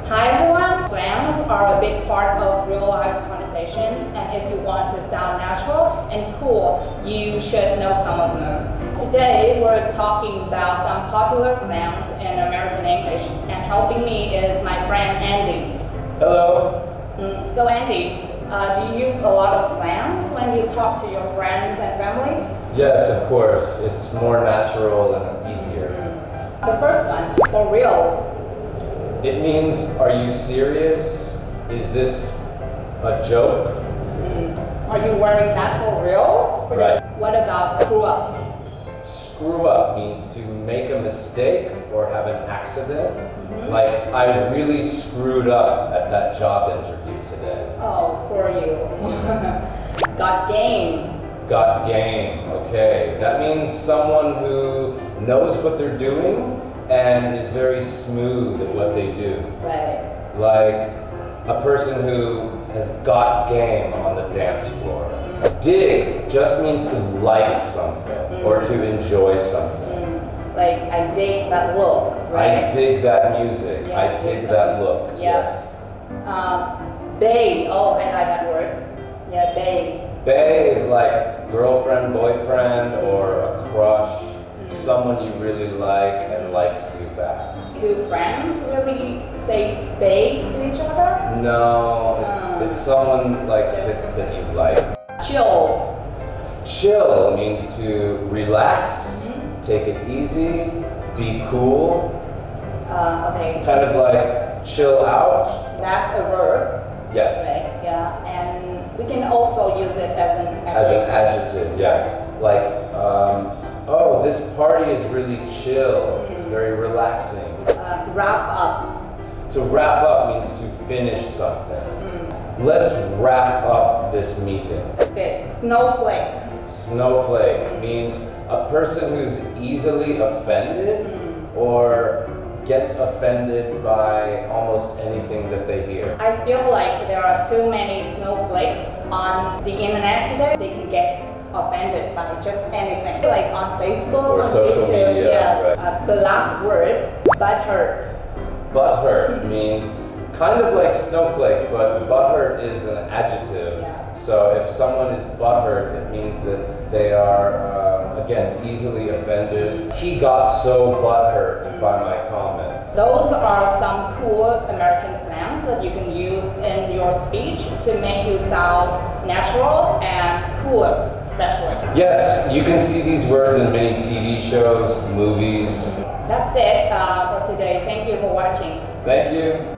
Hi everyone! Slangs are a big part of real life conversations, and if you want to sound natural and cool, you should know some of them. Today we're talking about some popular slangs in American English, and helping me is my friend Andy. Hello! So Andy, do you use a lot of slangs when you talk to your friends and family? Yes, of course. It's more natural and easier. The first one, for real. It means, are you serious? Is this a joke? Are you wearing that for real? Right. What about screw up? Screw up means to make a mistake or have an accident. Like, I really screwed up at that job interview today. Oh, poor you. Got game. Got game, okay. That means someone who knows what they're doing and is very smooth at what they do. Right. Like a person who has got game on the dance floor. Dig just means to like something or to enjoy something. Like, I dig that look, right? I dig that music. Yeah, I dig that look. Yes. Bae. Oh, I like that word. Yeah, bae. Bae is like girlfriend, boyfriend, or a crush. Someone you really like and likes you back. Do friends really say bae to each other? No, it's someone like that you like. Chill. Chill means to relax, take it easy, be cool. Okay. Kind of like chill out. That's a verb. Yes. Right. Yeah, and we can also use it as an adjective. As an adjective, yes. Like, oh, this party is really chill. It's very relaxing. Wrap up. To wrap up means to finish something. Let's wrap up this meeting. Okay. Snowflake. Snowflake means a person who's easily offended or gets offended by almost anything that they hear. I feel like there are too many snowflakes on the internet today. They can get offended by just anything, like on Facebook or social YouTube. media. Yes. Right. The last word, butthurt. Butthurt means kind of like snowflake, but butthurt is an adjective. Yes. So if someone is butthurt, it means that they are, again, easily offended. He got so butthurt by my comments. Those are some cool American slangs that you can use in your speech to make you sound natural and cool, especially. Yes, you can see these words in many TV shows, movies. That's it for today. Thank you for watching. Thank you.